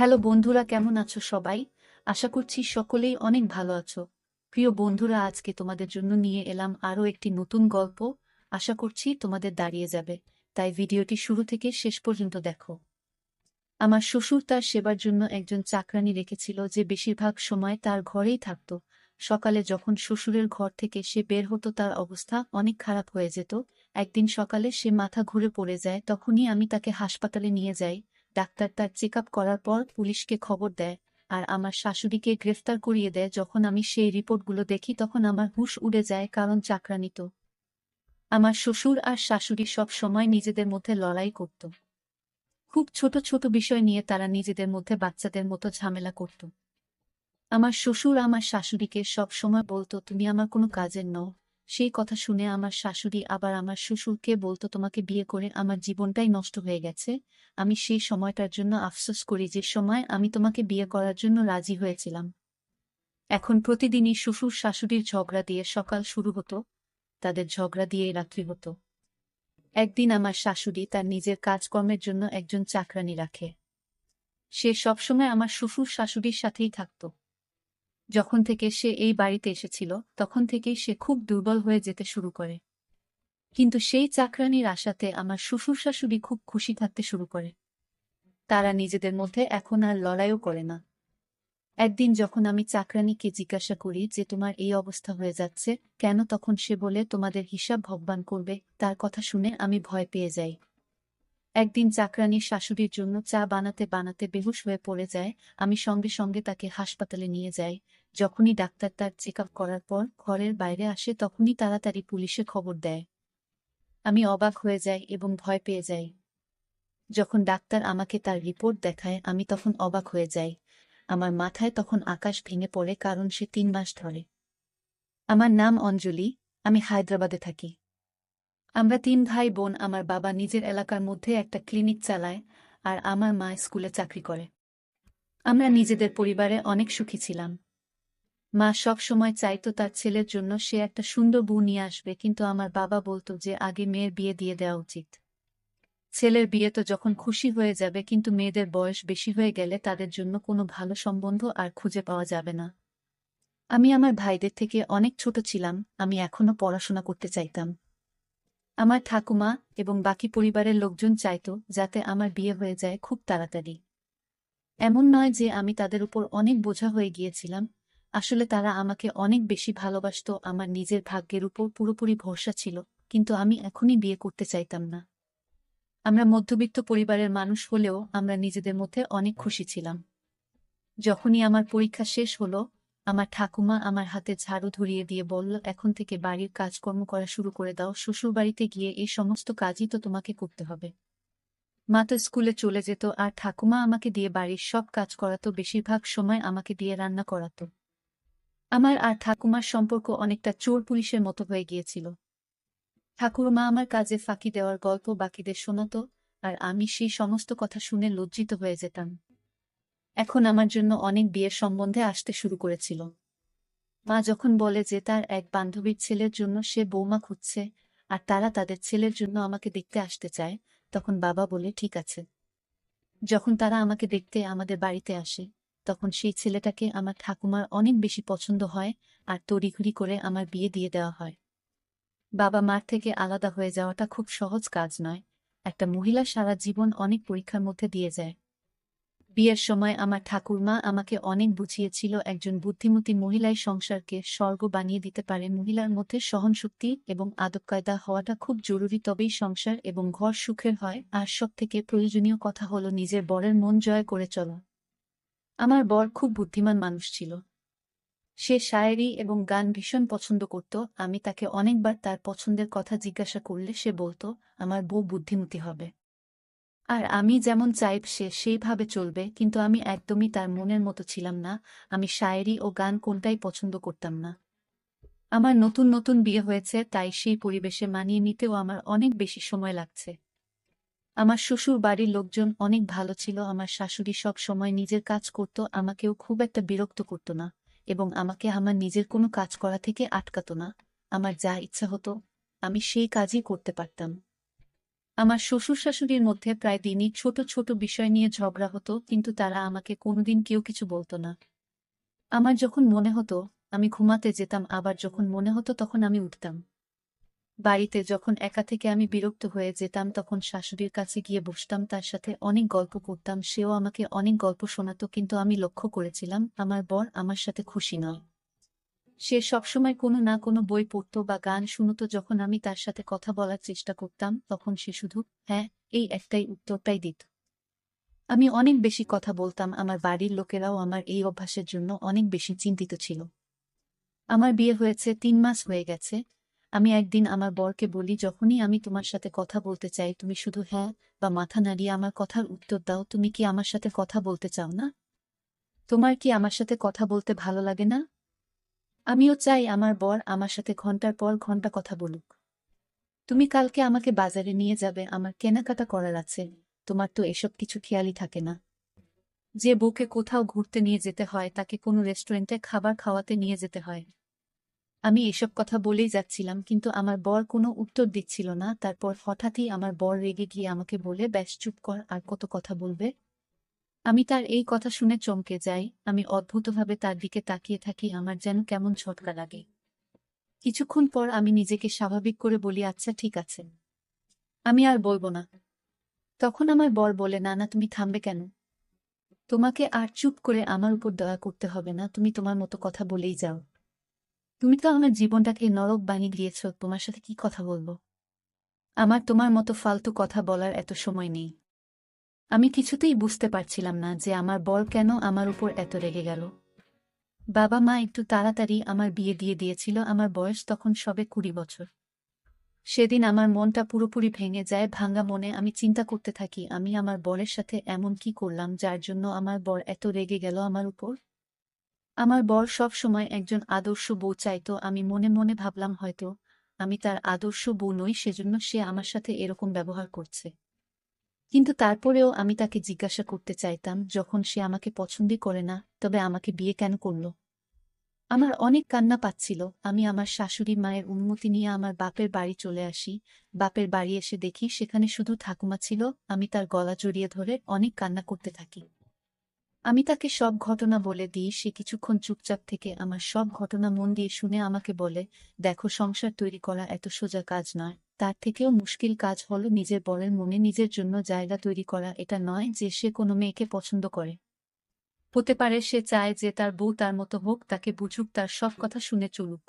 Hello বন্ধুরা, কেমন আছো সবাই? আশা করছি সকলেই অনেক ভালো আছো। প্রিয় বন্ধুরা, আজকে তোমাদের জন্য নিয়ে এলাম আরও একটি নতুন গল্প। আশা করছি তোমাদের দাঁড়িয়ে যাবে, তাই ভিডিওটি শুরু থেকে শেষ পর্যন্ত দেখো। আমার শ্বশুর তার সেবার জন্য একজন চাকরানী রেখেছিল যে বেশিরভাগ সময় তার ঘরেই থাকত। সকালে যখন শ্বশুরের ঘর থেকে সে বের হতো তার অবস্থা অনেক খারাপ হয়ে যেত। একদিন সকালে সে মাথা ঘুরে পড়ে যায়, তখনই আমি তাকে হাসপাতালে নিয়ে যাই। ডাক্তার তার চেক আপ করার পর পুলিশকে খবর দেয়, আর আমার শাশুড়িকে গ্রেফতার করিয়ে দেয়। যখন আমি সেই রিপোর্টগুলো দেখি তখন আমার হুঁশ উড়ে যায়, কারণ চাকরানী তো। আমার শ্বশুর আর শাশুড়ি সব সময় নিজেদের মধ্যে লড়াই করত। খুব ছোট ছোট বিষয় নিয়ে তারা নিজেদের মধ্যে বাচ্চাদের মতো ঝামেলা করত। আমার শ্বশুর আমার শাশুড়িকে সব সময় বলতো, তুমি আমার কোনো কাজের নও। সেই কথা শুনে আমার শাশুড়ি আবার আমার শ্বশুরকে বলতো, তোমাকে বিয়ে করে আমার জীবনটাই নষ্ট হয়ে গেছে। আমি সেই সময়টার জন্য আফসোস করি যে সময় আমি তোমাকে বিয়ে করার জন্য রাজি হয়েছিলাম। এখন প্রতিদিনই শ্বশুর শাশুড়ির ঝগড়া দিয়ে সকাল শুরু হতো, তাদের ঝগড়া দিয়েই রাত্রি হতো। একদিন আমার শাশুড়ি তার নিজের কাজকর্মের জন্য একজন চাকরানী রাখে। সে সবসময় আমার শ্বশুর শাশুড়ির সাথেই থাকত। যখন থেকে সে এই বাড়িতে এসেছিল তখন থেকেই সে খুব দুর্বল হয়ে যেতে শুরু করে। কিন্তু সেই চাকরানির আশাতে আমার শ্বশুর শাশুড়ি খুব খুশি থাকতে শুরু করে। তারা নিজেদের মধ্যে এখন আর লড়াইও করে না। একদিন যখন আমি চাকরানিকে জিজ্ঞাসা করি যে তোমার এই অবস্থা হয়ে যাচ্ছে কেন, তখন সে বলে, তোমাদের হিসাব ভগবান করবে। তার কথা শুনে আমি ভয় পেয়ে যাই। একদিন চাকরানির শাশুড়ির জন্য চা বানাতে বানাতে বেহুশ হয়ে পড়ে যায়। আমি সঙ্গে সঙ্গে তাকে হাসপাতালে নিয়ে যাই। যখনই ডাক্তার তার চেক আপ করার পর ঘরের বাইরে আসে তখনই তাড়াতাড়ি পুলিশে খবর দেয়। আমি অবাক হয়ে যাই এবং ভয় পেয়ে যাই। যখন ডাক্তার আমাকে তার রিপোর্ট দেখায় আমি তখন অবাক হয়ে যাই। আমার মাথায় তখন আকাশ ভেঙে পড়ে, কারণ সে 3 মাস ধরে। আমার নাম অঞ্জলি, আমি হায়দ্রাবাদে থাকি। আমরা 3 ভাই বোন। আমার বাবা নিজের এলাকার মধ্যে একটা ক্লিনিক চালায়, আর আমার মা স্কুলে চাকরি করে। আমরা নিজেদের পরিবারে অনেক সুখী ছিলাম। মা সব সময় চাইতো তার ছেলের জন্য সে একটা সুন্দর বউ নিয়ে আসবে, কিন্তু আমার বাবা বলতো যে আগে মেয়ের বিয়ে দিয়ে দেওয়া উচিত। ছেলের বিয়ে তো যখন খুশি হয়ে যাবে, কিন্তু মেয়েদের বয়স বেশি হয়ে গেলে তাদের জন্য কোনো ভালো সম্বন্ধ আর খুঁজে পাওয়া যাবে না। আমি আমার ভাইদের থেকে অনেক ছোট ছিলাম, আমি এখনো পড়াশোনা করতে চাইতাম। আমার ঠাকুমা এবং বাকি পরিবারের লোকজন চাইতো যাতে আমার বিয়ে হয়ে যায় খুব তাড়াতাড়ি। এমন নয় যে আমি তাদের উপর অনেক বোঝা হয়ে গিয়েছিলাম, আসলে তারা আমাকে অনেক বেশি ভালোবাসতো। আমার নিজের ভাগ্যের উপর পুরোপুরি ভরসা ছিল, কিন্তু আমি এখনই বিয়ে করতে চাইতাম না। আমরা মধ্যবিত্ত পরিবারের মানুষ হলেও আমরা নিজেদের মধ্যে অনেক খুশি ছিলাম। যখনই আমার পরীক্ষা শেষ হলো, আমার ঠাকুমা আমার হাতে ঝাড়ু ধরিয়ে দিয়ে বলল, এখন থেকে বাড়ির কাজকর্ম করা শুরু করে দাও। শ্বশুরবাড়িতে গিয়ে এই সমস্ত কাজই তো তোমাকে করতে হবে। মা তো স্কুলে চলে যেত আর ঠাকুমা আমাকে দিয়ে বাড়ির সব কাজ করাতো, বেশিরভাগ সময় আমাকে দিয়ে রান্না করাতো। আমার আর ঠাকুমার সম্পর্ক অনেকটা চোর পুলিশের মতো হয়ে গিয়েছিল। ঠাকুরমা আমার কাজে ফাঁকি দেওয়ার গল্প বাকিদের শোনাতো, আর আমি সেই সমস্ত কথা শুনে লজ্জিত হয়ে যেতাম। এখন আমার জন্য অনেক বিয়ের সম্বন্ধে আসতে শুরু করেছিল। মা যখন বলে যে তার এক বান্ধবীর ছেলের জন্য সে বৌমা খুঁজছে আর তারা তাদের ছেলের জন্য আমাকে দেখতে আসতে চায়, তখন বাবা বলে ঠিক আছে। যখন তারা আমাকে দেখতে আমাদের বাড়িতে আসে তখন সেই ছেলেটাকে আমার ঠাকুমার অনেক বেশি পছন্দ হয়, আর তড়িঘড়ি করে আমার বিয়ে দিয়ে দেওয়া হয়। বাবা মার থেকে আলাদা হয়ে যাওয়াটা খুব সহজ কাজ নয়। একটা মহিলা সারা জীবন অনেক পরীক্ষার মধ্যে দিয়ে যায়। বিয়ের সময় আমার ঠাকুরমা আমাকে অনেক বুঝিয়েছিল, একজন বুদ্ধিমতী মহিলাই সংসারকে স্বর্গ বানিয়ে দিতে পারে। মহিলার মধ্যে সহনশক্তি এবং আদবকায়দা হওয়াটা খুব জরুরি, তবেই সংসার এবং ঘর সুখের হয়। আর সবথেকে প্রয়োজনীয় কথা হলো নিজের বরের মন জয় করে চলা। আমার বর খুব বুদ্ধিমান মানুষ ছিল। সে শায়েরি এবং গান ভীষণ পছন্দ করত। আমি তাকে অনেকবার তার পছন্দের কথা জিজ্ঞাসা করলে সে বলতো, আমার বউ বুদ্ধিমতী হবে আর আমি যেমন চাই সে সেইভাবে চলবে, কিন্তু আমি একদমই তার মনের মতো ছিলাম না। আমি শায়েরি ও গান কোনটাই পছন্দ করতাম না। আমার নতুন নতুন বিয়ে হয়েছে, তাই সেই পরিবেশে মানিয়ে নিতেও আমার অনেক বেশি সময় লাগছে। আমার শ্বশুর বাড়ির লোকজন অনেক ভালো ছিল। আমার শাশুড়ি সব সময় নিজের কাজ করত, আমাকেও খুব একটা বিরক্ত করত না, এবং আমাকে আমার নিজের কোনো কাজ করা থেকে আটকাতো না। আমার যা ইচ্ছা হতো আমি সেই কাজই করতে পারতাম। আমার শ্বশুর শাশুড়ির মধ্যে প্রায় দিনই ছোট ছোট বিষয় নিয়ে ঝগড়া হতো, কিন্তু তারা আমাকে কোনোদিন কেউ কিছু বলতো না। আমার যখন মনে হতো আমি ঘুমাতে যেতাম, আবার যখন মনে হতো তখন আমি উঠতাম। বাড়িতে যখন একা থেকে আমি বিরক্ত হয়ে যেতাম তখন শাশুড়ির কাছে গিয়ে বসতাম, তার সাথে অনেক গল্প করতাম, সেও আমাকে অনেক গল্প শোনাতো। কিন্তু আমি লক্ষ্য করেছিলাম আমার বর আমার সাথে খুশি নয়। সে সবসময় কোনো না কোনো বই পড়তো বা গান শুনতো। যখন আমি তার সাথে কথা বলার চেষ্টা করতাম তখন সে শুধু হ্যাঁ এই একটাই উত্তরটাই দিত। আমি অনেক বেশি কথা বলতাম, আমার বাড়ির লোকেরাও আমার এই অভ্যাসের জন্য অনেক বেশি চিন্তিত ছিল। আমার বিয়ে হয়েছে ৩ মাস হয়ে গেছে। আমি একদিন আমার বরকে বলি, যখনই আমি তোমার সাথে কথা বলতে চাই তুমি শুধু হ্যাঁ বা মাথা নাড়িয়ে আমার কথার উত্তর দাও। তুমি কি আমার সাথে কথা বলতে চাও না? তোমার কি আমার সাথে কথা বলতে ভালো লাগে না? আমিও চাই আমার বর আমার সাথে ঘন্টার পর ঘন্টা কথা বলুক। তুমি কালকে আমাকে বাজারে নিয়ে যাবে, আমার কেনাকাটা করার আছে। তোমার তো এসব কিছু খেয়ালই থাকে না। যে বউকে কোথাও ঘুরতে নিয়ে যেতে হয় তাকে কোনো রেস্টুরেন্টে খাবার খাওয়াতে নিয়ে যেতে হয়। আমি এসব কথা বলেই যাচ্ছিলাম, কিন্তু আমার বর কোনো উত্তর দিচ্ছিল না। তারপর হঠাৎই আমার বর রেগে গিয়ে আমাকে বলে, ব্যাস চুপ কর, আর কত কথা বলবে? আমি তার এই কথা শুনে চমকে যাই। আমি অদ্ভুতভাবে তার দিকে তাকিয়ে থাকি, আমার যেন কেমন ঝটকা লাগে। কিছুক্ষণ পর আমি নিজেকে স্বাভাবিক করে বলি, আচ্ছা ঠিক আছে, আমি আর বলবো না। তখন আমার বর বলে, না না তুমি থামবে কেন? তোমাকে আর চুপ করে আমার উপর দয়া করতে হবে না, তুমি তোমার মতো কথা বলেই যাও। তুমি তো আমার জীবনটাকে নরক বানিয়ে দিয়েছ, তোমার সাথে কি কথা বলবো? আমার তোমার মতো ফালতু কথা বলার এত সময় নেই। আমি কিছুতেই বুঝতে পারছিলাম না যে আমার বর কেন আমার উপর এত রেগে গেল। বাবা মা একটু তাড়াতাড়ি আমার বিয়ে দিয়ে দিয়েছিল, আমার বয়স তখন সবে 20 বছর। সেদিন আমার মনটা পুরোপুরি ভেঙে যায়। ভাঙা মনে আমি চিন্তা করতে থাকি, আমি আমার বরের সাথে এমন কি করলাম যার জন্য আমার বর এত রেগে গেল আমার উপর। আমার বর সব সময় একজন আদর্শ বউ চাইতো। আমি মনে মনে ভাবলাম হয়তো আমি তার আদর্শ বউ নই, সেজন্য সে আমার সাথে এরকম ব্যবহার করছে। কিন্তু তারপরেও আমি তাকে জিজ্ঞাসা করতে চাইতাম, যখন সে আমাকে পছন্দই করে না তবে আমাকে বিয়ে কেন করল? আমার অনেক কান্না পাচ্ছিল। আমি আমার শাশুড়ি মায়ের অনুমতি নিয়ে আমার বাপের বাড়ি চলে আসি। বাপের বাড়ি এসে দেখি সেখানে শুধু ঠাকুমা ছিল। আমি তার গলা জড়িয়ে ধরে অনেক কান্না করতে থাকি। আমি তাকে সব ঘটনা বলে দিই। সে কিছুক্ষণ চুপচাপ থেকে আমার সব ঘটনা মন দিয়ে শুনে আমাকে বলে, দেখো, সংসার তৈরি করা এত সোজা কাজ নয়। তার থেকেও মুশকিল কাজ হলো নিজের বরের মনে নিজের জন্য জায়গা তৈরি করা। এটা নয় যে সে কোনো মেয়েকে পছন্দ করে। হতে পারে সে চায় যে তার বউ তার মতো হোক, তাকে বুঝুক, তার সব কথা শুনে চলুক।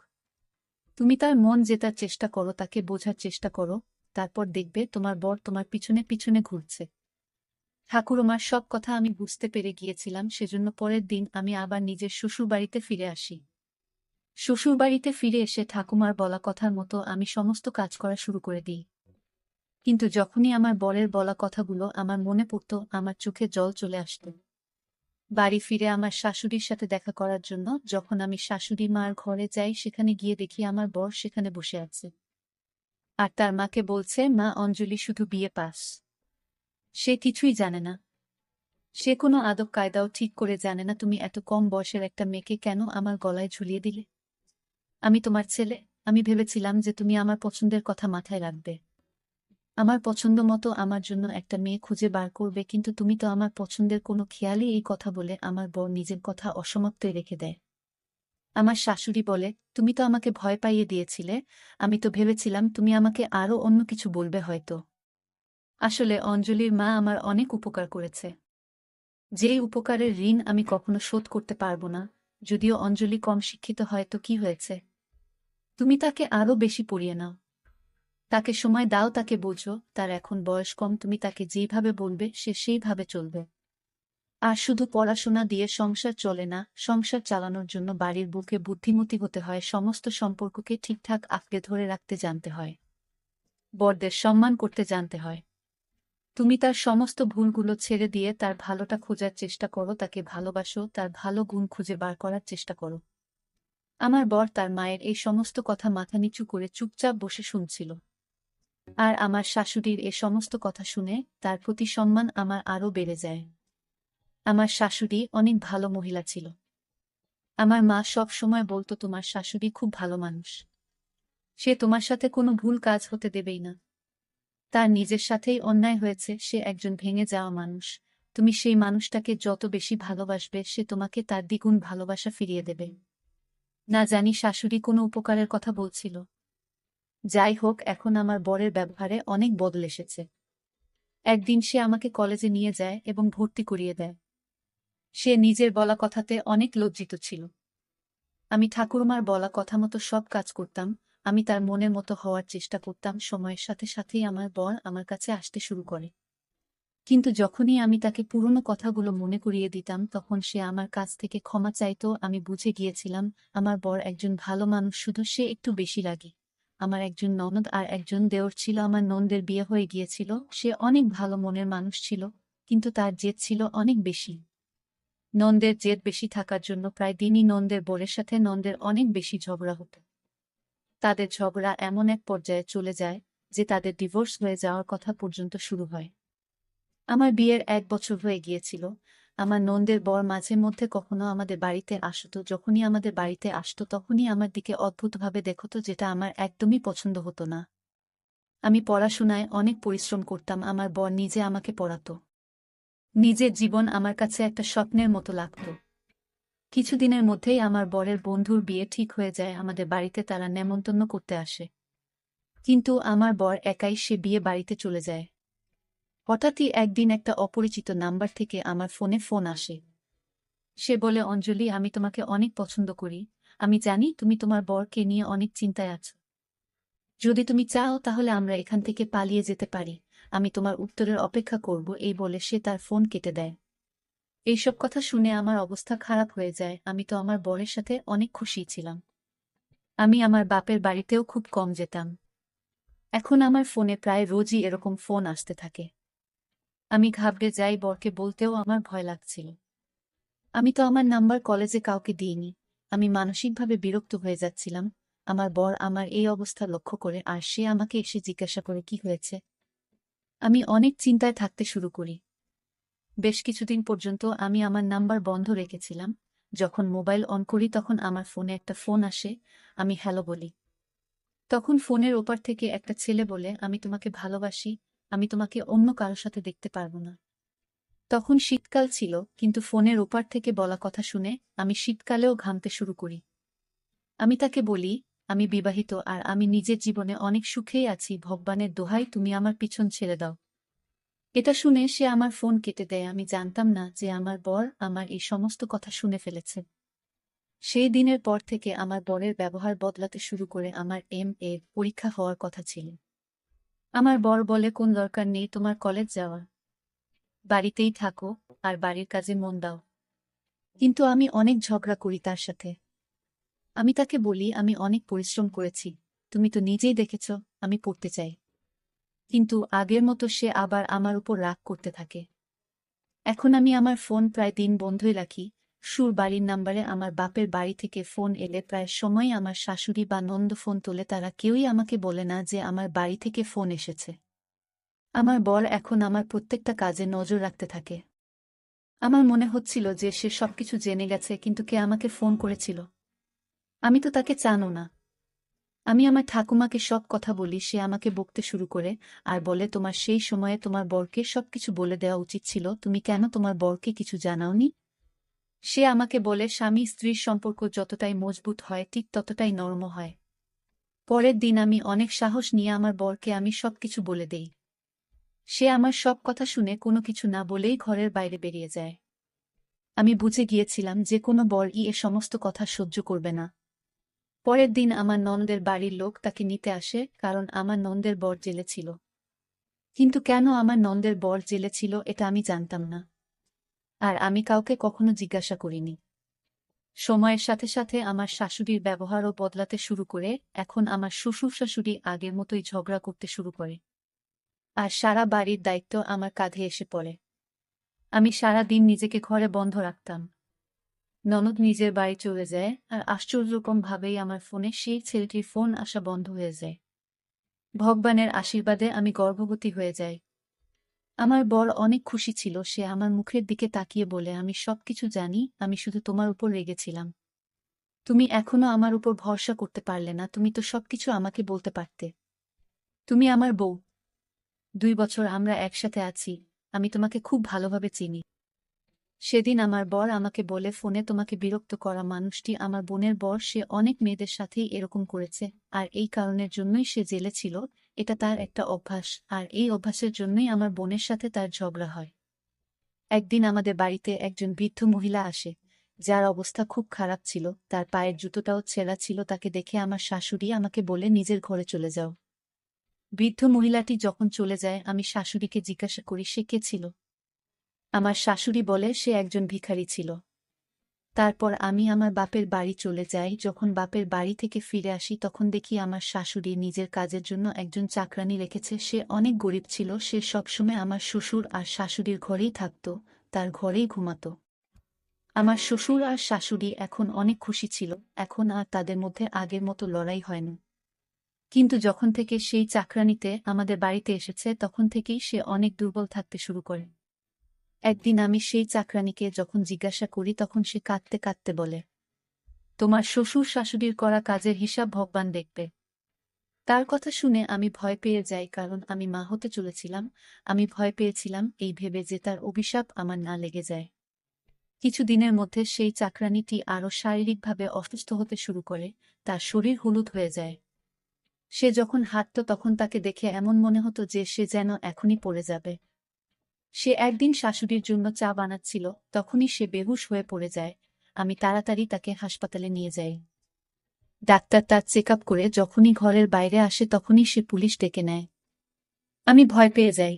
তুমি তার মন জেতার চেষ্টা করো, তাকে বোঝার চেষ্টা করো। তারপর দেখবে তোমার বর তোমার পিছনে পিছনে ঘুরছে। ঠাকুরমার সব কথা আমি বুঝতে পেরে গিয়েছিলাম, সেজন্য পরের দিন আমি আবার নিজের শ্বশুরবাড়িতে ফিরে আসি। শ্বশুরবাড়িতে ফিরে এসে ঠাকুমার বলা কথার মতো আমি সমস্ত কাজ করা শুরু করে দিই। কিন্তু যখনই আমার বরের বলা কথাগুলো আমার মনে পড়ত, আমার চোখে জল চলে আসত। বাড়ি ফিরে আমার শাশুড়ির সাথে দেখা করার জন্য যখন আমি শাশুড়ি মার ঘরে যাই, সেখানে গিয়ে দেখি আমার বর সেখানে বসে আছে। আর তার মাকে বলছে, মা, অঞ্জলি শুধু বিয়ে পাস। সে কিছুই জানে না। সে কোনো আদব কায়দাও ঠিক করে জানে না। তুমি এত কম বয়সের একটা মেয়েকে কেন আমার গলায় ঝুলিয়ে দিলে? আমি তোমার ছেলে। আমি ভেবেছিলাম যে তুমি আমার পছন্দের কথা মাথায় রাখবে, আমার পছন্দ মতো আমার জন্য একটা মেয়ে খুঁজে বার করবে, কিন্তু তুমি তো আমার পছন্দের কোনো খেয়ালই। এই কথা বলে আমার বর নিজের কথা অসমাপ্তই রেখে দেয়। আমার শাশুড়ি বলে, তুমি তো আমাকে ভয় পাইয়ে দিয়েছিলে। আমি তো ভেবেছিলাম তুমি আমাকে আরো অন্য কিছু বলবে হয়তো। আসলে অঞ্জলির মা আমার অনেক উপকার করেছে, যেই উপকারের ঋণ আমি কখনো শোধ করতে পারবো না। যদিও অঞ্জলি কম শিক্ষিত হয় তো কি হয়েছে? তুমি তাকে আরো বেশি পড়িয়ে নাও, তাকে সময় দাও, তাকে বোঝো। তার এখন বয়স কম, তুমি তাকে যেইভাবে বলবে সে সেইভাবে চলবে। আর শুধু পড়াশোনা দিয়ে সংসার চলে না, সংসার চালানোর জন্য বাড়ির বুকে বুদ্ধিমতী হতে হয়, সমস্ত সম্পর্ককে ঠিকঠাক আঁকড়ে ধরে রাখতে জানতে হয়, বড়দের সম্মান করতে জানতে হয়। তুমি তার সমস্ত ভুলগুলো ছেড়ে দিয়ে তার ভালোটা খোঁজার চেষ্টা করো, তাকে ভালোবাসো, তার ভালো গুণ খুঁজে বার করার চেষ্টা করো। আমার বর তার মায়ের এই সমস্ত কথা মাথা নিচু করে চুপচাপ বসে শুনছিল। আর আমার শাশুড়ির এ সমস্ত কথা শুনে তার প্রতি সম্মান আমার আরও বেড়ে যায়। আমার শাশুড়ি অনেক ভালো মহিলা ছিল। আমার মা সব সময় বলতো, তোমার শাশুড়ি খুব ভালো মানুষ, সে তোমার সাথে কোনো ভুল কাজ হতে দেবেই না। তার নিজের সাথেই অন্যায় হয়েছে, সে একজন ভেঙে যাওয়া মানুষ। তুমি সেই মানুষটাকে যত বেশি ভালোবাসবে সে তোমাকে তার দ্বিগুণ ভালোবাসা ফিরিয়ে দেবে। না জানি শাশুড়ি কোনো উপকারের কথা বলছিল। যাই হোক, এখন আমার বরের ব্যবহারে অনেক বদল এসেছে। একদিন সে আমাকে কলেজে নিয়ে যায় এবং ভর্তি করিয়ে দেয়। সে নিজের বলা কথাতে অনেক লজ্জিত ছিল। আমি ঠাকুরমার বলা কথা মতো সব কাজ করতাম, আমি তার মনের মতো হওয়ার চেষ্টা করতাম। সময়ের সাথে সাথেই আমার বর আমার কাছে আসতে শুরু করে। কিন্তু যখনই আমি তাকে পুরনো কথাগুলো মনে করিয়ে দিতাম তখন সে আমার কাছ থেকে ক্ষমা চাইতো। আমি বুঝে গিয়েছিলাম আমার বর একজন ভালো মানুষ, শুধু সে একটু বেশি রাগী। আমার একজন ননদ আর একজন দেওর ছিল। আমার ননদের বিয়ে হয়ে গিয়েছিল, সে অনেক ভালো মনের মানুষ ছিল, কিন্তু তার জেদ ছিল অনেক বেশি। নন্দের জেদ বেশি থাকার জন্য প্রায় দিনই নন্দের বরের সাথে নন্দের অনেক বেশি ঝগড়া হতো। তাদের ঝগড়া এমন এক পর্যায়ে চলে যায় যে তাদের ডিভোর্স হয়ে যাওয়ার কথা পর্যন্ত শুরু হয়। আমার বিয়ের 1 বছর হয়ে গিয়েছিল। আমার নন্দের বর মাঝে মধ্যে কখনো আমাদের বাড়িতে আসতো। যখনই আমাদের বাড়িতে আসতো তখনই আমার দিকে অদ্ভুতভাবে দেখতো, যেটা আমার একদমই পছন্দ হতো না। আমি পড়াশোনায় অনেক পরিশ্রম করতাম, আমার বর নিজে আমাকে পড়াতো। নিজের জীবন আমার কাছে একটা স্বপ্নের মতো লাগত। কিছুদিনের মধ্যেই আমার বরের বন্ধুর বিয়ে ঠিক হয়ে যায়। আমাদের বাড়িতে তারা নেমন্তন্ন করতে আসে। কিন্তু আমার বর একাই সে বিয়ে বাড়িতে চলে যায়। হঠাৎই একদিন একটা অপরিচিত নাম্বার থেকে আমার ফোনে ফোন আসে। সে বলে, অঞ্জলি, আমি তোমাকে অনেক পছন্দ করি। আমি জানি তুমি তোমার বরকে নিয়ে অনেক চিন্তায় আছো। যদি তুমি চাও তাহলে আমরা এখান থেকে পালিয়ে যেতে পারি। আমি তোমার উত্তরের অপেক্ষা করব। এই বলে সে তার ফোন কেটে দেয়। এইসব কথা শুনে আমার অবস্থা খারাপ হয়ে যায়। আমি তো আমার বরের সাথে অনেক খুশি ছিলাম। আমি আমার বাপের বাড়িতেও খুব কম যেতাম। এখন আমার ফোনে প্রায় রোজই এরকম ফোন আসতে থাকে। আমি ঘাবড়ে যাই, বরকে বলতেও আমার ভয় লাগছিল। আমি তো আমার নাম্বার কলেজে কাউকে দিইনি। আমি মানসিকভাবে বিরক্ত হয়ে যাচ্ছিলাম। আমার বর আমার এই অবস্থা লক্ষ্য করে আর সে আমাকে এসে জিজ্ঞাসা করে কি হয়েছে। আমি অনেক চিন্তায় থাকতে শুরু করি। বেশ কিছুদিন পর্যন্ত আমি আমার নাম্বার বন্ধ রেখেছিলাম। যখন মোবাইল অন করি তখন আমার ফোনে একটা ফোন আসে। আমি হ্যালো বলি। তখন ফোনের ওপার থেকে একটা ছেলে বলে, আমি তোমাকে ভালোবাসি, আমি তোমাকে অন্য কারোর সাথে দেখতে পারবো না। তখন শীতকাল ছিল, কিন্তু ফোনের ওপার থেকে বলা কথা শুনে আমি শীতকালেও ঘামতে শুরু করি। আমি তাকে বলি, আমি বিবাহিত আর আমি নিজের জীবনে অনেক সুখেই আছি, ভগবানের দোহাই তুমি আমার পিছন ছেড়ে দাও। এটা শুনে সে আমার ফোন কেটে দেয়। আমি জানতাম না যে আমার বর আমার এই সমস্ত কথা শুনে ফেলেছে। সেই দিনের পর থেকে আমার বরের ব্যবহার বদলাতে শুরু করে। আমার এর পরীক্ষা হওয়ার কথা ছিল। আমার বর বলে, কোন দরকার নেই তোমার কলেজ যাওয়ার, বাড়িতেই থাকো আর বাড়ির কাজে মন দাও। কিন্তু আমি অনেক ঝগড়া করি তার সাথে। আমি তাকে বলি, আমি অনেক পরিশ্রম করেছি, তুমি তো নিজেই দেখেছ আমি পড়তে চাই। কিন্তু আগের মতো সে আবার আমার উপর রাগ করতে থাকে। এখন আমি আমার ফোন প্রায় দিন বন্ধই রাখি। সুর বাড়ির নাম্বারে আমার বাপের বাড়ি থেকে ফোন এলে প্রায় সময় আমার শাশুড়ি বা নন্দ ফোন তোলে। তারা কেউই আমাকে বলে না যে আমার বাড়ি থেকে ফোন এসেছে। আমার বর এখন আমার প্রত্যেকটা কাজে নজর রাখতে থাকে। আমার মনে হচ্ছিল যে সে সবকিছু জেনে গেছে, কিন্তু কে আমাকে ফোন করেছিল? আমি তো তাকে জানো না। আমি আমার ঠাকুমাকে সব কথা বলি, সে আমাকে বকতে শুরু করে আর বলে, তোমার সেই সময়ে তোমার বরকে সবকিছু বলে দেওয়া উচিত ছিল, তুমি কেন তোমার বরকে কিছু জানাওনি? সে আমাকে বলে, স্বামী স্ত্রীর সম্পর্ক যতটাই মজবুত হয় ঠিক ততটাই নরম হয়। পরের দিন আমি অনেক সাহস নিয়ে আমার বরকে আমি সবকিছু বলে দেই। সে আমার সব কথা শুনে কোনো কিছু না বলেই ঘরের বাইরে বেরিয়ে যায়। আমি বুঝে গিয়েছিলাম যে কোনো বরই এ সমস্ত কথা সহ্য করবে না। পরের দিন আমার ননদের বাড়ির লোক তাকে নিতে আসে, কারণ আমার ননদের বর জেলে ছিল। কিন্তু কেন আমার ননদের বর জেলে ছিল এটা আমি জানতাম না। আর আমি কাউকে কখনো জিজ্ঞাসা করিনি। সময়ের সাথে সাথে আমার শাশুড়ির ব্যবহারও বদলাতে শুরু করে। এখন আমার শ্বশুর শাশুড়ি আগের মতোই ঝগড়া করতে শুরু করে। আর সারা বাড়ির দায়িত্ব আমার কাঁধে এসে পড়ে। আমি সারা দিন নিজেকে ঘরে বন্ধ রাখতাম। ননদ নিজের বাড়ি চলে যায় আর আশ্চর্যরকম ভাবেই আমার ফোনে সেই ছেলেটির ফোন আসা বন্ধ হয়ে যায়। ভগবানের আশীর্বাদে আমি গর্ভবতী হয়ে যাই। আমার বর অনেক খুশি ছিল। সে আমার মুখের দিকে তাকিয়ে বলে, আমি সবকিছু জানি, আমি শুধু তোমার উপর রেগেছিলাম। তুমি এখনো আমার উপর ভরসা করতে পারলে না, তুমি তো সবকিছু আমাকে বলতে পারতে। তুমি আমার বউ। 2 বছর আমরা একসাথে আছি, আমি তোমাকে খুব ভালোভাবে চিনি। সেদিন আমার বর আমাকে বলে ফোনে তোমাকে বিরক্ত করা মানুষটি আমার বোনের বর, সে অনেক মেয়েদের সাথেই এরকম করেছে, আর এই কারণের জন্যই সে জেলে ছিল। এটা তার একটা অভ্যাস, আর এই অভ্যাসের জন্যই আমার বোনের সাথে তার ঝগড়া হয়। একদিন আমাদের বাড়িতে একজন বৃদ্ধ মহিলা আসে, যার অবস্থা খুব খারাপ ছিল, তার পায়ের জুতোটাও ছেঁড়া ছিল। তাকে দেখে আমার শাশুড়ি আমাকে বলে নিজের ঘরে চলে যাও। বৃদ্ধ মহিলাটি যখন চলে যায়, আমি শাশুড়িকে জিজ্ঞাসা করি সে কে ছিল। আমার শাশুড়ি বলে সে একজন ভিখারি ছিল। তারপর আমি আমার বাপের বাড়ি চলে যাই। যখন বাপের বাড়ি থেকে ফিরে আসি তখন দেখি আমার শাশুড়ি নিজের কাজের জন্য একজন চাকরানী রেখেছে। সে অনেক গরিব ছিল, সে সবসময় আমার শ্বশুর আর শাশুড়ির ঘরেই থাকত, তার ঘরেই ঘুমাত। আমার শ্বশুর আর শাশুড়ি এখন অনেক খুশি ছিল, এখন আর তাদের মধ্যে আগের মতো লড়াই হয় না। কিন্তু যখন থেকে সেই চাকরানিতে আমাদের বাড়িতে এসেছে তখন থেকেই সে অনেক দুর্বল থাকতে শুরু করে। একদিন আমি সেই চাকরানিকে যখন জিজ্ঞাসা করি তখন সে কাঁদতে কাঁদতে বলে, তোমার শ্বশুর শাশুড়ির করা কাজের হিসাব ভগবান দেখবে। তার কথা শুনে আমি ভয় পেয়ে যাই, কারণ আমি মা হতে চলেছিলাম। আমি ভয় পেয়েছিলাম এই ভেবে যে তার অভিশাপ আমার না লেগে যায়। কিছু দিনের মধ্যে সেই চাকরানিটি আরও শারীরিকভাবে অসুস্থ হতে শুরু করে, তার শরীর হলুদ হয়ে যায়। সে যখন হাঁটত তখন তাকে দেখে এমন মনে হতো যে সে যেন এখনই পড়ে যাবে। সে একদিন শাশুড়ির জন্য চা বানাচ্ছিল, তখনই সে বেহুশ হয়ে পড়ে যায়। আমি তাড়াতাড়ি তাকে হাসপাতালে নিয়ে যাই। ডাক্তার তার চেক আপ করে যখনই ঘরের বাইরে আসে তখনই সে পুলিশ ডেকে নেয়। আমি ভয় পেয়ে যাই।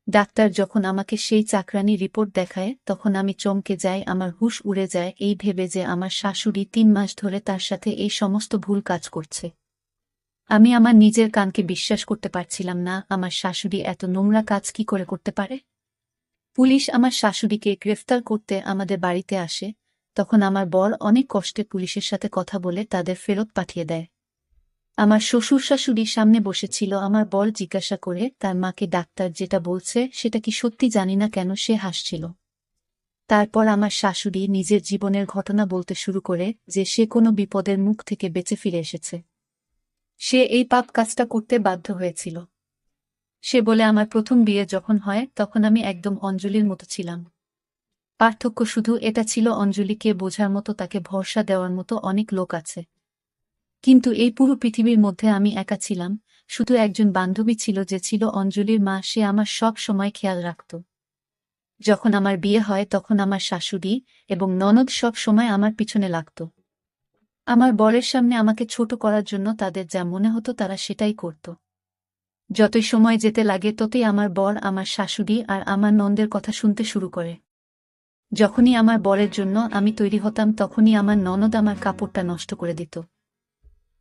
ডাক্তার যখন আমাকে সেই চাকরানি রিপোর্ট দেখায় তখন আমি চমকে যাই, আমার হুঁশ উড়ে যায় এই ভেবে যে আমার শাশুড়ি 3 মাস ধরে তার সাথে এই সমস্ত ভুল কাজ করছে। আমি আমার নিজের কানকে বিশ্বাস করতে পারছিলাম না, আমার শাশুড়ি এত নোংরা কাজ কি করে করতে পারে। পুলিশ আমার শাশুড়িকে গ্রেফতার করতে আমাদের বাড়িতে আসে। তখন আমার বর অনেক কষ্টে পুলিশের সাথে কথা বলে তাদের ফেরত পাঠিয়ে দেয়। আমার শ্বশুর শাশুড়ি সামনে বসেছিল। আমার বর জিজ্ঞাসা করে তার মাকে ডাক্তার যেটা বলছে সেটা কি সত্যি, জানি না কেন সে হাসছিল। তারপর আমার শাশুড়ি নিজের জীবনের ঘটনা বলতে শুরু করে যে সে কোনো বিপদের মুখ থেকে বেঁচে ফিরে এসেছে। সে এই পাপ কাজটা করতে বাধ্য হয়েছিল। সে বলে আমার প্রথম বিয়ে যখন হয় তখন আমি একদম অঞ্জলির মতো ছিলাম। পার্থক্য শুধু এটা ছিল, অঞ্জলিকে বোঝার মতো, তাকে ভরসা দেওয়ার মতো অনেক লোক আছে, কিন্তু এই পুরো পৃথিবীর মধ্যে আমি একা ছিলাম। শুধু একজন বান্ধবী ছিল যে ছিল অঞ্জলির মা, সে আমার সব সময় খেয়াল রাখত। যখন আমার বিয়ে হয় তখন আমার শাশুড়ি এবং ননদ সব সময় আমার পিছনে লাগত। আমার বরের সামনে আমাকে ছোট করার জন্য তাদের যা মনে হতো তারা সেটাই করত। যতই সময় যেতে লাগে ততই আমার বর আমার শাশুড়ি আর আমার ননদের কথা শুনতে শুরু করে। যখনই আমার বরের জন্য আমি তৈরি হতাম তখনই আমার ননদ আমার কাপড়টা নষ্ট করে দিত।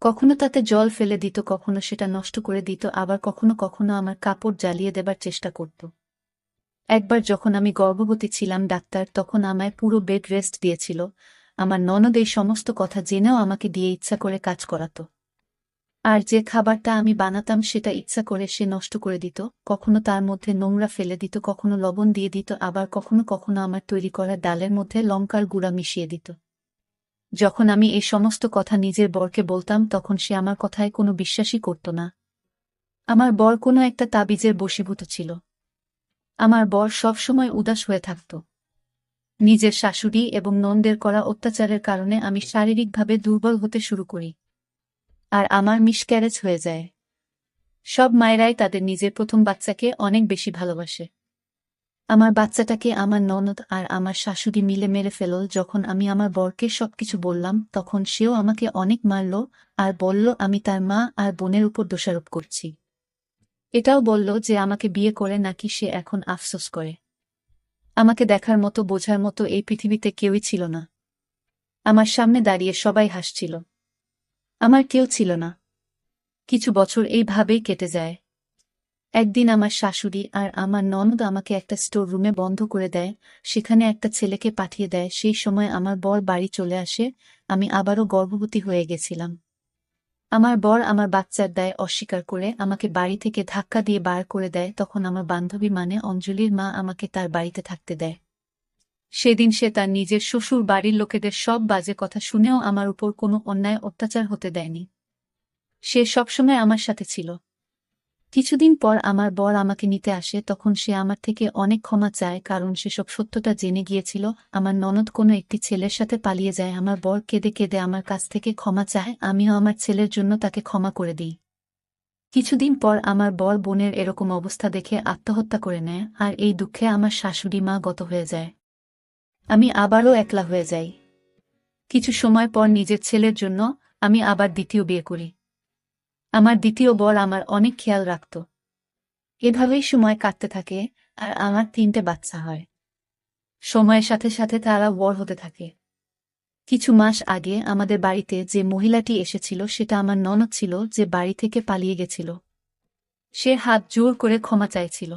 কখনো তাতে জল ফেলে দিত, কখনো সেটা নষ্ট করে দিত, আবার কখনো কখনো আমার কাপড় জ্বালিয়ে দেবার চেষ্টা করত। একবার যখন আমি গর্ভবতী ছিলাম, ডাক্তার তখন আমায় পুরো বেড রেস্ট দিয়েছিল। আমার ননদ এই সমস্ত কথা জেনেও আমাকে দিয়ে ইচ্ছা করে কাজ করাত। আর যে খাবারটা আমি বানাতাম সেটা ইচ্ছা করে সে নষ্ট করে দিত। কখনো তার মধ্যে নোংরা ফেলে দিত, কখনো লবণ দিয়ে দিত, আবার কখনো কখনো আমার তৈরি করা ডালের মধ্যে লঙ্কার গুঁড়া মিশিয়ে দিত। যখন আমি এই সমস্ত কথা নিজের বরকে বলতাম তখন সে আমার কথায় কোনো বিশ্বাসই করত না। আমার বর কোনো একটা তাবিজের বশীভূত ছিল। আমার বর সবসময় উদাস হয়ে থাকত। নিজের শাশুড়ি এবং ননদের করা অত্যাচারের কারণে আমি শারীরিকভাবে দুর্বল হতে শুরু করি, আর আমার মিসক্যারেজ হয়ে যায়। সব মায়েরাই তাদের নিজের প্রথম বাচ্চাকে অনেক বেশি ভালোবাসে। আমার বাচ্চাটাকে আমার ননদ আর আমার শাশুড়ি মিলে মেরে ফেলল। যখন আমি আমার বরকে সবকিছু বললাম তখন সেও আমাকে অনেক মারল আর বলল আমি তার মা আর বোনের উপর দোষারোপ করছি। এটাও বলল যে আমাকে বিয়ে করে নাকি সে এখন আফসোস করে। আমাকে দেখার মতো, বোঝার মতো এই পৃথিবীতে কেউই ছিল না। আমার সামনে দাঁড়িয়ে সবাই হাসছিল, আমার কেউ ছিল না। কিছু বছর এইভাবেই কেটে যায়। একদিন আমার শাশুড়ি আর আমার ননদ আমাকে একটা স্টোর রুমে বন্ধ করে দেয়, সেখানে একটা ছেলেকে পাঠিয়ে দেয়। সেই সময় আমার বর বাড়ি চলে আসে। আমি আবারও গর্ভবতী হয়ে গেছিলাম। আমার বর আমার বাচ্চার দায় অস্বীকার করে আমাকে বাড়ি থেকে ধাক্কা দিয়ে বার করে দেয়। তখন আমার বান্ধবী মানে অঞ্জলির মা আমাকে তার বাড়িতে থাকতে দেয়। সেদিন সে তার নিজের শ্বশুর বাড়ির লোকেদের সব বাজে কথা শুনেও আমার উপর কোনো অন্যায় অত্যাচার হতে দেয়নি। সে সবসময় আমার সাথে ছিল। কিছুদিন পর আমার বর আমাকে নিতে আসে, তখন সে আমার থেকে অনেক ক্ষমা চায়, কারণ সে সব সত্যটা জেনে গিয়েছিল। আমার ননদ কোনো একটি ছেলের সাথে পালিয়ে যায়। আমার বর কেঁদে কেঁদে আমার কাছ থেকে ক্ষমা চায়, আমিও আমার ছেলের জন্য তাকে ক্ষমা করে দিই। কিছুদিন পর আমার বর বোনের এরকম অবস্থা দেখে আত্মহত্যা করে নেয়, আর এই দুঃখে আমার শাশুড়ি মা গত হয়ে যায়। আমি আবারও একলা হয়ে যাই। কিছু সময় পর নিজের ছেলের জন্য আমি আবার দ্বিতীয় বিয়ে করি। আমার দ্বিতীয় বর আমার অনেক খেয়াল রাখত। এভাবেই সময় কাটতে থাকে, আর আমার 3টে বাচ্চা হয়। সময়ের সাথে সাথে তারা বড় হতে থাকে। কিছু মাস আগে আমাদের বাড়িতে যে মহিলাটি এসেছিল সেটা আমার ননদ ছিল, যে বাড়ি থেকে পালিয়ে গেছিল। সে হাত জোর করে ক্ষমা চাইছিল,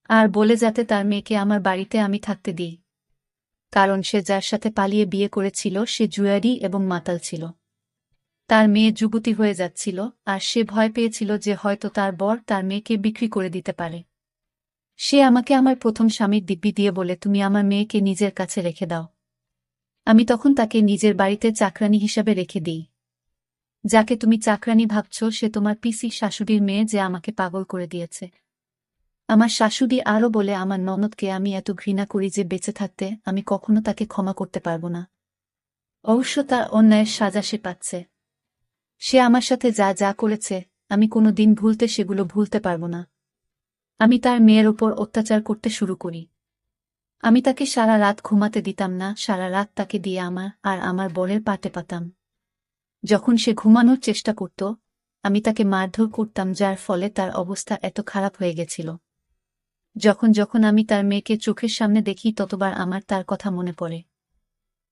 আর বলে যাতে তার মেয়েকে আমার বাড়িতে আমি থাকতে দিই, কারণ সে যার সাথে পালিয়ে বিয়ে করেছিল সে জুয়ারি এবং মাতাল ছিল। তার মেয়ে যুবতী হয়ে যাচ্ছিল, আর সে ভয় পেয়েছিল যে হয়তো তার বর তার মেয়েকে বিক্রি করে দিতে পারে। সে আমাকে আমার প্রথম স্বামীর দিব্যি দিয়ে বলে, তুমি আমার মেয়েকে নিজের কাছে রেখে দাও। আমি তখন তাকে নিজের বাড়িতে চাকরানী হিসাবে রেখে দিই। যাকে তুমি চাকরানী ভাবছ সে তোমার পিসি শাশুড়ির মেয়ে, যে আমাকে পাগল করে দিয়েছে। আমার শাশুড়ি আরও বলে, আমার ননদকে আমি এত ঘৃণা করি যে বেঁচে থাকতে আমি কখনো তাকে ক্ষমা করতে পারব না। অবশ্য তার অন্যায়ের সাজা সে পাচ্ছে। সে আমার সাথে যা যা করেছে আমি কোনো দিন সেগুলো ভুলতে পারব না। আমি তার মেয়ের ওপর অত্যাচার করতে শুরু করি। আমি তাকে সারা রাত ঘুমাতে দিতাম না, সারা রাত তাকে দিয়ে আমার আর আমার বরের পাটে পাতাম। যখন সে ঘুমানোর চেষ্টা করত আমি তাকে মারধর করতাম, যার ফলে তার অবস্থা এত খারাপ হয়ে গেছিল। যখন যখন আমি তার মেয়েকে চোখের সামনে দেখি ততবার আমার তার কথা মনে পড়ে।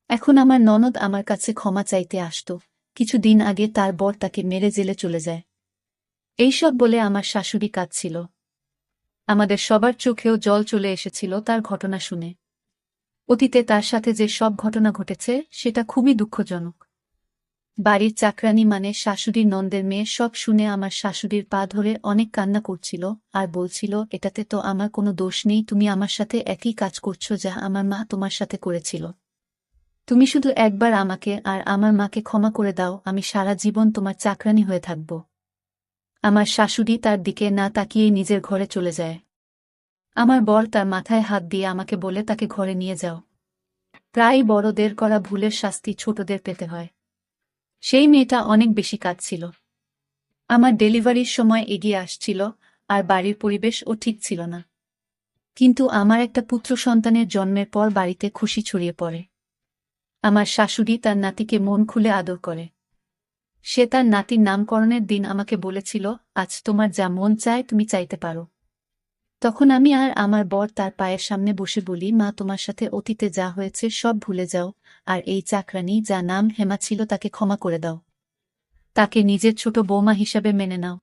এখন আমার ননদ আমার কাছে ক্ষমা চাইতে আসত। কিছুদিন আগে তার বর তাকে মেরে জেলে চলে যায়। এইসব বলে আমার শাশুড়ি কাঁদছিল। আমাদের সবার চোখেও জল চলে এসেছিল তার ঘটনা শুনে। অতীতে তার সাথে যে সব ঘটনা ঘটেছে সেটা খুবই দুঃখজনক। বাড়ির চাকরানী মানে শাশুড়ির নন্দের মেয়ে সব শুনে আমার শাশুড়ির পা ধরে অনেক কান্না করছিল, আর বলছিল, এটাতে তো আমার কোনো দোষ নেই, তুমি আমার সাথে একই কাজ করছো যা আমার মা তোমার সাথে করেছিল। তুমি শুধু একবার আমাকে আর আমার মাকে ক্ষমা করে দাও, আমি সারা জীবন তোমার চাকরানী হয়ে থাকব। আমার শাশুড়ি তার দিকে না তাকিয়েই নিজের ঘরে চলে যায়। আমার বর তার মাথায় হাত দিয়ে আমাকে বলে, তাকে ঘরে নিয়ে যাও। প্রায় বড়দের করা ভুলের শাস্তি ছোটদের পেতে হয়। সেই মেয়েটা অনেক বেশি কাঁদছিল। আমার ডেলিভারির সময় এগিয়ে আসছিল, আর বাড়ির পরিবেশও ঠিক ছিল না। কিন্তু আমার একটা পুত্র সন্তানের জন্মের পর বাড়িতে খুশি ছড়িয়ে পড়ে। আমার শাশুড়ি তার নাতিকে মন খুলে আদর করে। সে তার নাতির নামকরণের দিন আমাকে বলেছিল, আজ তোমার যা মন চায় তুমি চাইতে পারো। তখন আমি আর আমার বর তার পায়ের সামনে বসে বলি, মা তোমার সাথে অতীতে যা হয়েছে সব ভুলে যাও, আর এই চাকরানী যা নাম হেমা ছিল তাকে ক্ষমা করে দাও। তাকে নিজের ছোট বৌমা হিসাবে মেনে নাও।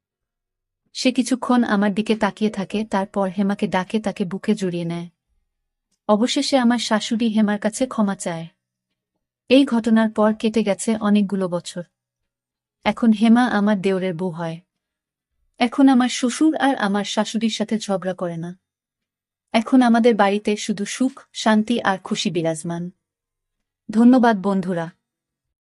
সে কিছুক্ষণ আমার দিকে তাকিয়ে থাকে, তারপর হেমাকে ডাকে তাকে বুকে জড়িয়ে নেয়। অবশেষে আমার শাশুড়ি হেমার কাছে ক্ষমা চায়। এই ঘটনার পর কেটে গেছে অনেকগুলো বছর। এখন হেমা আমার দেওরের বউ হয়। এখন আমার শ্বশুর আর আমার শাশুড়ির সাথে ঝগড়া করে না। এখন আমাদের বাড়িতে শুধু সুখ, শান্তি আর খুশি বিরাজমান। ধন্যবাদ বন্ধুরা।